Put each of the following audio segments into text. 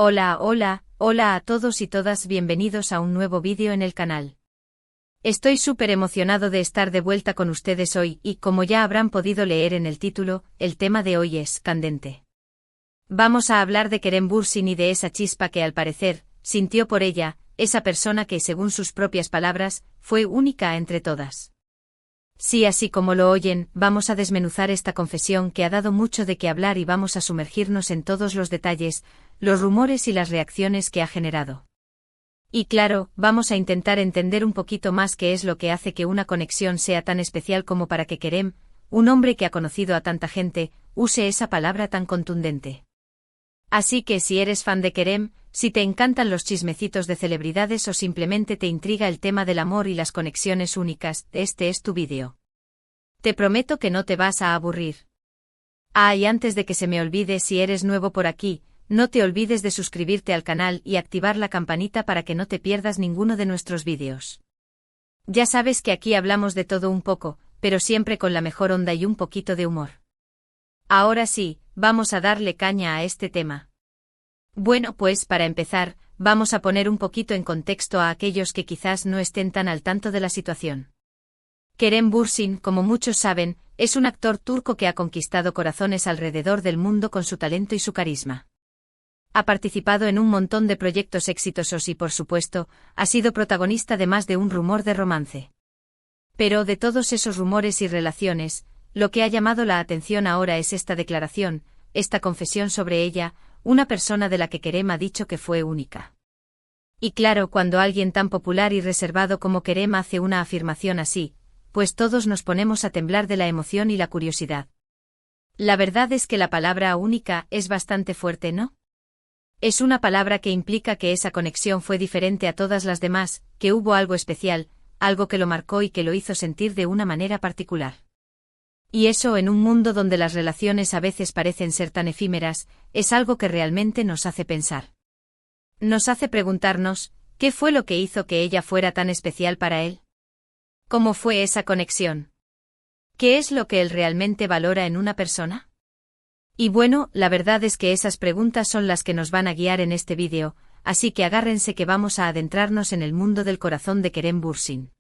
Hola a todos y todas, bienvenidos a un nuevo vídeo en el canal. Estoy súper emocionado de estar de vuelta con ustedes hoy y, como ya habrán podido leer en el título, el tema de hoy es candente. Vamos a hablar de Kerem Bürsin y de esa chispa que al parecer sintió por ella, esa persona que, según sus propias palabras, fue única entre todas. Sí, así como lo oyen, vamos a desmenuzar esta confesión que ha dado mucho de qué hablar y vamos a sumergirnos en todos los detalles, los rumores y las reacciones que ha generado. Y claro, vamos a intentar entender un poquito más qué es lo que hace que una conexión sea tan especial como para que Kerem, un hombre que ha conocido a tanta gente, use esa palabra tan contundente. Así que si eres fan de Kerem, si te encantan los chismecitos de celebridades o simplemente te intriga el tema del amor y las conexiones únicas, este es tu vídeo. Te prometo que no te vas a aburrir. Y antes de que se me olvide, si eres nuevo por aquí, no te olvides de suscribirte al canal y activar la campanita para que no te pierdas ninguno de nuestros vídeos. Ya sabes que aquí hablamos de todo un poco, pero siempre con la mejor onda y un poquito de humor. Ahora sí, vamos a darle caña a este tema. Bueno, pues para empezar, vamos a poner un poquito en contexto a aquellos que quizás no estén tan al tanto de la situación. Kerem Bürsin, como muchos saben, es un actor turco que ha conquistado corazones alrededor del mundo con su talento y su carisma. Ha participado en un montón de proyectos exitosos y, por supuesto, ha sido protagonista de más de un rumor de romance. Pero de todos esos rumores y relaciones, lo que ha llamado la atención ahora es esta declaración, esta confesión sobre ella, una persona de la que Kerem ha dicho que fue única. Y claro, cuando alguien tan popular y reservado como Kerem hace una afirmación así, pues todos nos ponemos a temblar de la emoción y la curiosidad. La verdad es que la palabra única es bastante fuerte, ¿no? Es una palabra que implica que esa conexión fue diferente a todas las demás, que hubo algo especial, algo que lo marcó y que lo hizo sentir de una manera particular. Y eso, en un mundo donde las relaciones a veces parecen ser tan efímeras, es algo que realmente nos hace pensar. Nos hace preguntarnos, ¿qué fue lo que hizo que ella fuera tan especial para él? ¿Cómo fue esa conexión? ¿Qué es lo que él realmente valora en una persona? Y bueno, la verdad es que esas preguntas son las que nos van a guiar en este vídeo, así que agárrense que vamos a adentrarnos en el mundo del corazón de Kerem Bürsin.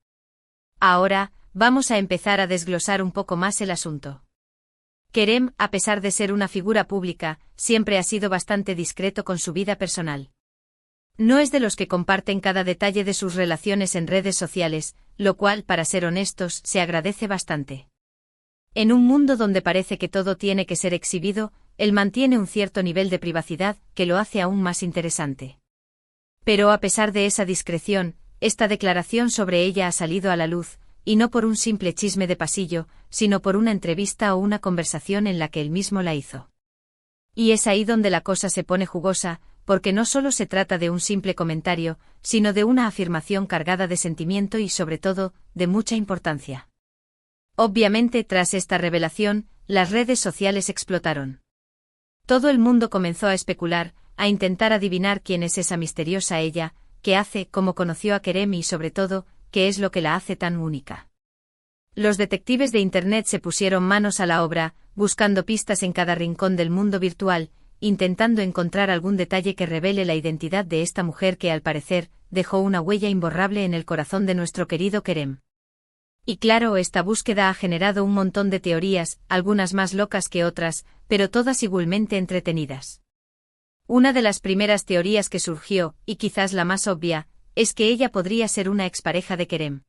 Ahora, vamos a empezar a desglosar un poco más el asunto. Kerem, a pesar de ser una figura pública, siempre ha sido bastante discreto con su vida personal. No es de los que comparten cada detalle de sus relaciones en redes sociales, lo cual, para ser honestos, se agradece bastante. En un mundo donde parece que todo tiene que ser exhibido, él mantiene un cierto nivel de privacidad que lo hace aún más interesante. Pero a pesar de esa discreción, esta declaración sobre ella ha salido a la luz, y no por un simple chisme de pasillo, sino por una entrevista o una conversación en la que él mismo la hizo. Y es ahí donde la cosa se pone jugosa, porque no solo se trata de un simple comentario, sino de una afirmación cargada de sentimiento y, sobre todo, de mucha importancia. Obviamente, tras esta revelación, las redes sociales explotaron. Todo el mundo comenzó a especular, a intentar adivinar quién es esa misteriosa ella, qué hace, cómo conoció a Kerem y, sobre todo, qué es lo que la hace tan única. Los detectives de Internet se pusieron manos a la obra, buscando pistas en cada rincón del mundo virtual, intentando encontrar algún detalle que revele la identidad de esta mujer que, al parecer, dejó una huella imborrable en el corazón de nuestro querido Kerem. Y claro, esta búsqueda ha generado un montón de teorías, algunas más locas que otras, pero todas igualmente entretenidas. Una de las primeras teorías que surgió, y quizás la más obvia, es que ella podría ser una expareja de Kerem.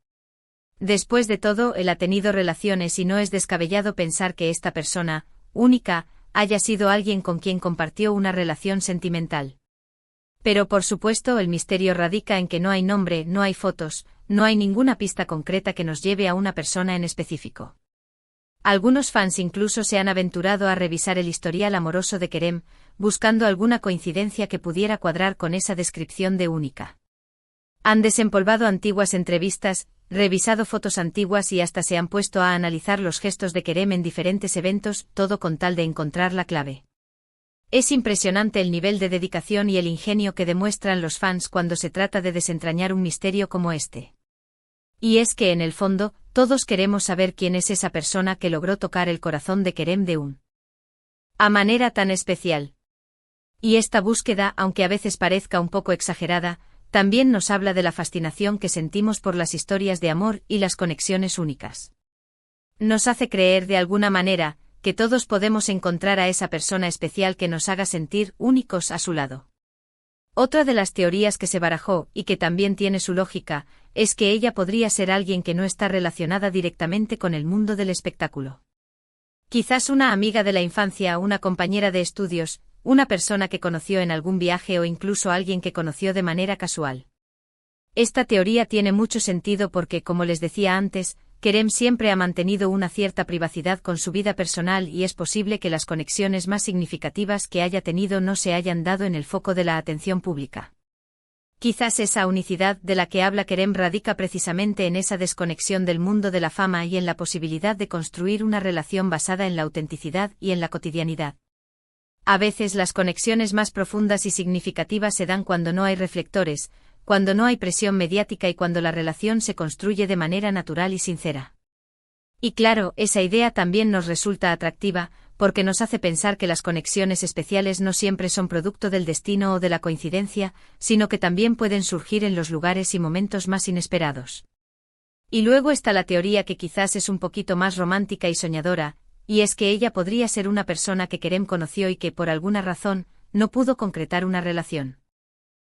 Después de todo, él ha tenido relaciones y no es descabellado pensar que esta persona, única, haya sido alguien con quien compartió una relación sentimental. Pero por supuesto el misterio radica en que no hay nombre, no hay fotos, no hay ninguna pista concreta que nos lleve a una persona en específico. Algunos fans incluso se han aventurado a revisar el historial amoroso de Kerem, buscando alguna coincidencia que pudiera cuadrar con esa descripción de única. Han desempolvado antiguas entrevistas, revisado fotos antiguas y hasta se han puesto a analizar los gestos de Kerem en diferentes eventos, todo con tal de encontrar la clave. Es impresionante el nivel de dedicación y el ingenio que demuestran los fans cuando se trata de desentrañar un misterio como este. Y es que en el fondo, todos queremos saber quién es esa persona que logró tocar el corazón de Kerem de una manera tan especial. Y esta búsqueda, aunque a veces parezca un poco exagerada, también nos habla de la fascinación que sentimos por las historias de amor y las conexiones únicas. Nos hace creer de alguna manera que todos podemos encontrar a esa persona especial que nos haga sentir únicos a su lado. Otra de las teorías que se barajó, y que también tiene su lógica, es que ella podría ser alguien que no está relacionada directamente con el mundo del espectáculo. Quizás una amiga de la infancia, una compañera de estudios, una persona que conoció en algún viaje o incluso alguien que conoció de manera casual. Esta teoría tiene mucho sentido porque, como les decía antes, Kerem siempre ha mantenido una cierta privacidad con su vida personal y es posible que las conexiones más significativas que haya tenido no se hayan dado en el foco de la atención pública. Quizás esa unicidad de la que habla Kerem radica precisamente en esa desconexión del mundo de la fama y en la posibilidad de construir una relación basada en la autenticidad y en la cotidianidad. A veces las conexiones más profundas y significativas se dan cuando no hay reflectores, cuando no hay presión mediática y cuando la relación se construye de manera natural y sincera. Y claro, esa idea también nos resulta atractiva, porque nos hace pensar que las conexiones especiales no siempre son producto del destino o de la coincidencia, sino que también pueden surgir en los lugares y momentos más inesperados. Y luego está la teoría que quizás es un poquito más romántica y soñadora, y es que ella podría ser una persona que Kerem conoció y que por alguna razón no pudo concretar una relación.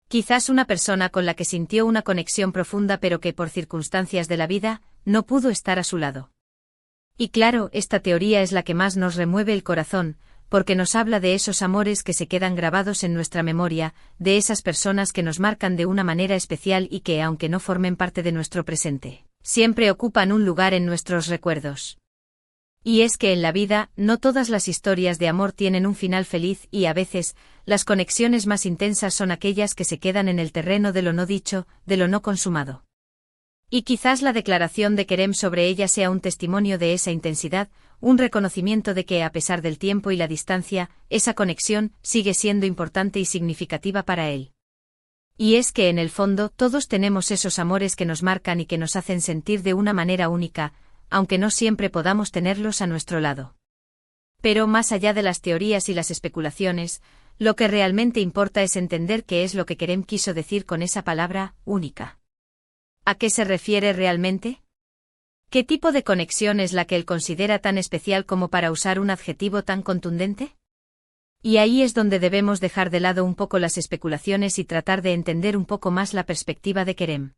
Quizás una persona con la que sintió una conexión profunda pero que por circunstancias de la vida no pudo estar a su lado. Y claro, esta teoría es la que más nos remueve el corazón, porque nos habla de esos amores que se quedan grabados en nuestra memoria, de esas personas que nos marcan de una manera especial y que, aunque no formen parte de nuestro presente, siempre ocupan un lugar en nuestros recuerdos. Y es que en la vida, no todas las historias de amor tienen un final feliz y a veces, las conexiones más intensas son aquellas que se quedan en el terreno de lo no dicho, de lo no consumado. Y quizás la declaración de Kerem sobre ella sea un testimonio de esa intensidad, un reconocimiento de que a pesar del tiempo y la distancia, esa conexión sigue siendo importante y significativa para él. Y es que en el fondo todos tenemos esos amores que nos marcan y que nos hacen sentir de una manera única, aunque no siempre podamos tenerlos a nuestro lado. Pero más allá de las teorías y las especulaciones, lo que realmente importa es entender qué es lo que Kerem quiso decir con esa palabra, única. ¿A qué se refiere realmente? ¿Qué tipo de conexión es la que él considera tan especial como para usar un adjetivo tan contundente? Y ahí es donde debemos dejar de lado un poco las especulaciones y tratar de entender un poco más la perspectiva de Kerem.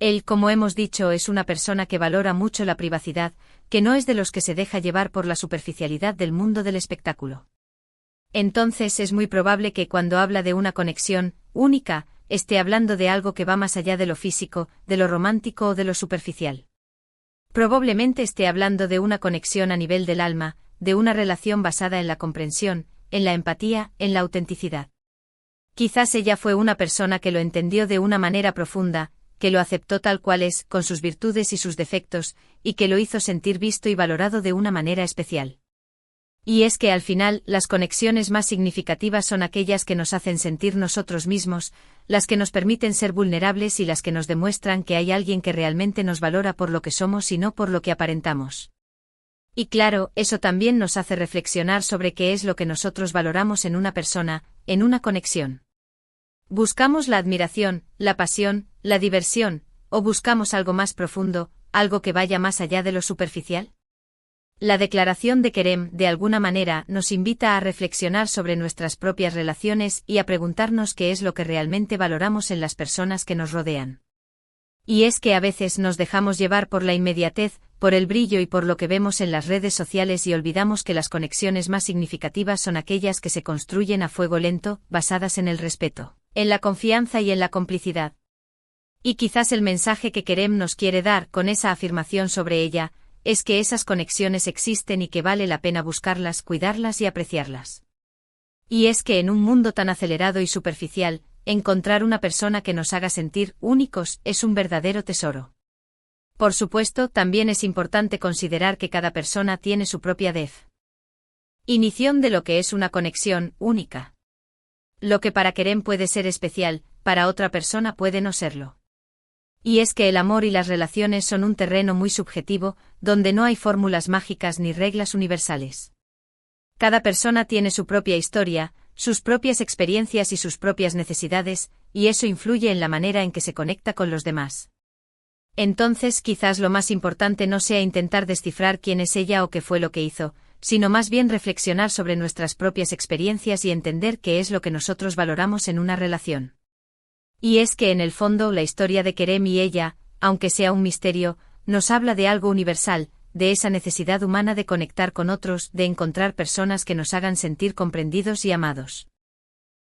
Él, como hemos dicho, es una persona que valora mucho la privacidad, que no es de los que se deja llevar por la superficialidad del mundo del espectáculo. Entonces es muy probable que cuando habla de una conexión única, esté hablando de algo que va más allá de lo físico, de lo romántico o de lo superficial. Probablemente esté hablando de una conexión a nivel del alma, de una relación basada en la comprensión, en la empatía, en la autenticidad. Quizás ella fue una persona que lo entendió de una manera profunda, que lo aceptó tal cual es, con sus virtudes y sus defectos, y que lo hizo sentir visto y valorado de una manera especial. Y es que al final, las conexiones más significativas son aquellas que nos hacen sentir nosotros mismos, las que nos permiten ser vulnerables y las que nos demuestran que hay alguien que realmente nos valora por lo que somos y no por lo que aparentamos. Y claro, eso también nos hace reflexionar sobre qué es lo que nosotros valoramos en una persona, en una conexión. ¿Buscamos la admiración, la pasión, la diversión, o buscamos algo más profundo, algo que vaya más allá de lo superficial? La declaración de Kerem, de alguna manera, nos invita a reflexionar sobre nuestras propias relaciones y a preguntarnos qué es lo que realmente valoramos en las personas que nos rodean. Y es que a veces nos dejamos llevar por la inmediatez, por el brillo y por lo que vemos en las redes sociales y olvidamos que las conexiones más significativas son aquellas que se construyen a fuego lento, basadas en el respeto, en la confianza y en la complicidad. Y quizás el mensaje que Kerem nos quiere dar con esa afirmación sobre ella, es que esas conexiones existen y que vale la pena buscarlas, cuidarlas y apreciarlas. Y es que en un mundo tan acelerado y superficial, encontrar una persona que nos haga sentir únicos es un verdadero tesoro. Por supuesto, también es importante considerar que cada persona tiene su propia definición de lo que es una conexión única. Lo que para Kerem puede ser especial, para otra persona puede no serlo. Y es que el amor y las relaciones son un terreno muy subjetivo, donde no hay fórmulas mágicas ni reglas universales. Cada persona tiene su propia historia, sus propias experiencias y sus propias necesidades, y eso influye en la manera en que se conecta con los demás. Entonces, quizás lo más importante no sea intentar descifrar quién es ella o qué fue lo que hizo, sino más bien reflexionar sobre nuestras propias experiencias y entender qué es lo que nosotros valoramos en una relación. Y es que en el fondo la historia de Kerem y ella, aunque sea un misterio, nos habla de algo universal, de esa necesidad humana de conectar con otros, de encontrar personas que nos hagan sentir comprendidos y amados.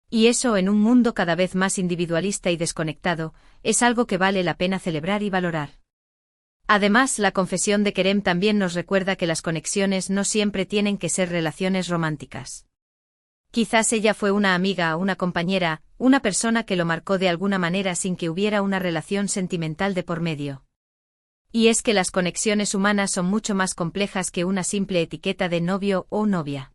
Y eso, en un mundo cada vez más individualista y desconectado, es algo que vale la pena celebrar y valorar. Además, la confesión de Kerem también nos recuerda que las conexiones no siempre tienen que ser relaciones románticas. Quizás ella fue una amiga, una compañera, una persona que lo marcó de alguna manera sin que hubiera una relación sentimental de por medio. Y es que las conexiones humanas son mucho más complejas que una simple etiqueta de novio o novia.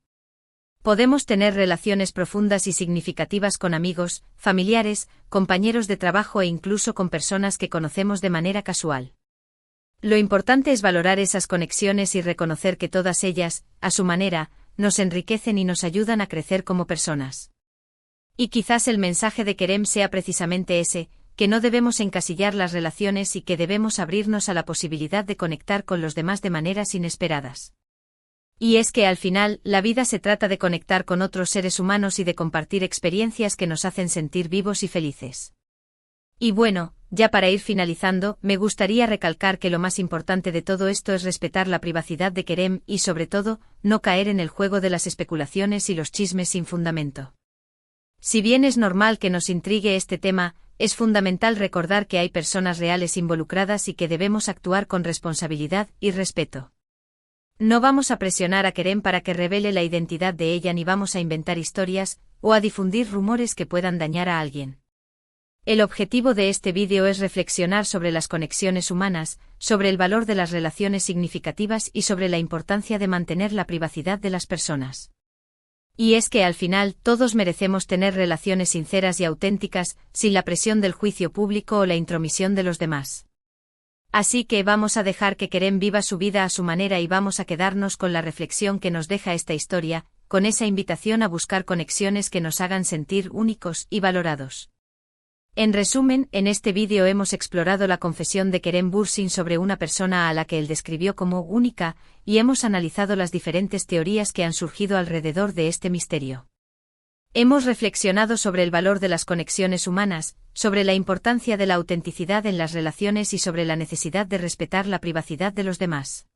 Podemos tener relaciones profundas y significativas con amigos, familiares, compañeros de trabajo e incluso con personas que conocemos de manera casual. Lo importante es valorar esas conexiones y reconocer que todas ellas, a su manera, nos enriquecen y nos ayudan a crecer como personas. Y quizás el mensaje de Kerem sea precisamente ese, que no debemos encasillar las relaciones y que debemos abrirnos a la posibilidad de conectar con los demás de maneras inesperadas. Y es que al final, la vida se trata de conectar con otros seres humanos y de compartir experiencias que nos hacen sentir vivos y felices. Y bueno, ya para ir finalizando, me gustaría recalcar que lo más importante de todo esto es respetar la privacidad de Kerem y sobre todo, no caer en el juego de las especulaciones y los chismes sin fundamento. Si bien es normal que nos intrigue este tema, es fundamental recordar que hay personas reales involucradas y que debemos actuar con responsabilidad y respeto. No vamos a presionar a Kerem para que revele la identidad de ella ni vamos a inventar historias o a difundir rumores que puedan dañar a alguien. El objetivo de este vídeo es reflexionar sobre las conexiones humanas, sobre el valor de las relaciones significativas y sobre la importancia de mantener la privacidad de las personas. Y es que al final todos merecemos tener relaciones sinceras y auténticas, sin la presión del juicio público o la intromisión de los demás. Así que vamos a dejar que Kerem viva su vida a su manera y vamos a quedarnos con la reflexión que nos deja esta historia, con esa invitación a buscar conexiones que nos hagan sentir únicos y valorados. En resumen, en este vídeo hemos explorado la confesión de Kerem Bürsin sobre una persona a la que él describió como única, y hemos analizado las diferentes teorías que han surgido alrededor de este misterio. Hemos reflexionado sobre el valor de las conexiones humanas, sobre la importancia de la autenticidad en las relaciones y sobre la necesidad de respetar la privacidad de los demás.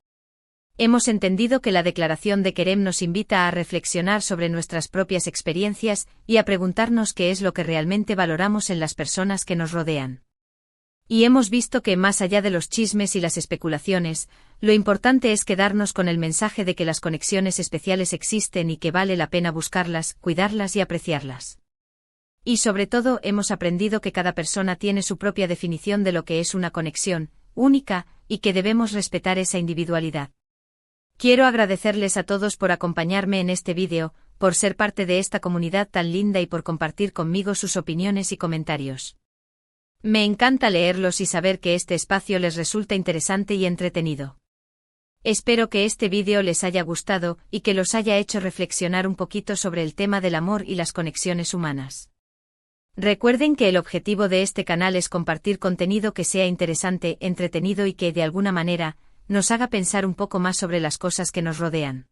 Hemos entendido que la declaración de Kerem nos invita a reflexionar sobre nuestras propias experiencias y a preguntarnos qué es lo que realmente valoramos en las personas que nos rodean. Y hemos visto que, más allá de los chismes y las especulaciones, lo importante es quedarnos con el mensaje de que las conexiones especiales existen y que vale la pena buscarlas, cuidarlas y apreciarlas. Y sobre todo hemos aprendido que cada persona tiene su propia definición de lo que es una conexión única y que debemos respetar esa individualidad. Quiero agradecerles a todos por acompañarme en este vídeo, por ser parte de esta comunidad tan linda y por compartir conmigo sus opiniones y comentarios. Me encanta leerlos y saber que este espacio les resulta interesante y entretenido. Espero que este vídeo les haya gustado y que los haya hecho reflexionar un poquito sobre el tema del amor y las conexiones humanas. Recuerden que el objetivo de este canal es compartir contenido que sea interesante, entretenido y que, de alguna manera, nos haga pensar un poco más sobre las cosas que nos rodean.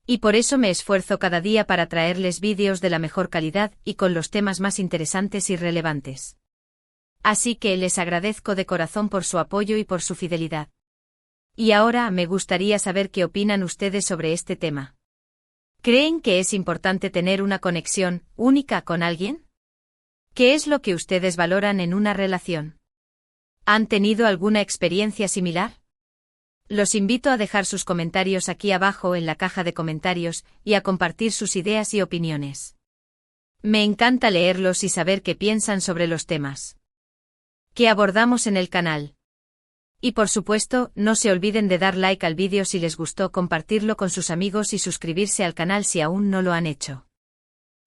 Y por eso me esfuerzo cada día para traerles vídeos de la mejor calidad y con los temas más interesantes y relevantes. Así que les agradezco de corazón por su apoyo y por su fidelidad. Y ahora me gustaría saber qué opinan ustedes sobre este tema. ¿Creen que es importante tener una conexión única con alguien? ¿Qué es lo que ustedes valoran en una relación? ¿Han tenido alguna experiencia similar? Los invito a dejar sus comentarios aquí abajo en la caja de comentarios y a compartir sus ideas y opiniones. Me encanta leerlos y saber qué piensan sobre los temas que abordamos en el canal. Y por supuesto, no se olviden de dar like al vídeo si les gustó, compartirlo con sus amigos y suscribirse al canal si aún no lo han hecho.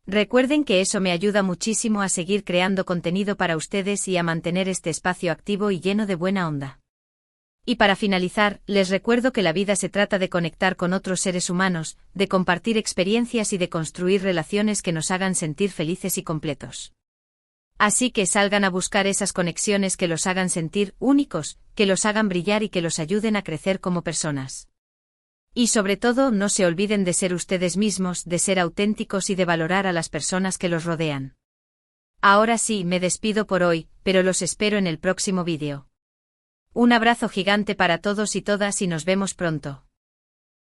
Recuerden que eso me ayuda muchísimo a seguir creando contenido para ustedes y a mantener este espacio activo y lleno de buena onda. Y para finalizar, les recuerdo que la vida se trata de conectar con otros seres humanos, de compartir experiencias y de construir relaciones que nos hagan sentir felices y completos. Así que salgan a buscar esas conexiones que los hagan sentir únicos, que los hagan brillar y que los ayuden a crecer como personas. Y sobre todo, no se olviden de ser ustedes mismos, de ser auténticos y de valorar a las personas que los rodean. Ahora sí, me despido por hoy, pero los espero en el próximo vídeo. Un abrazo gigante para todos y todas y nos vemos pronto.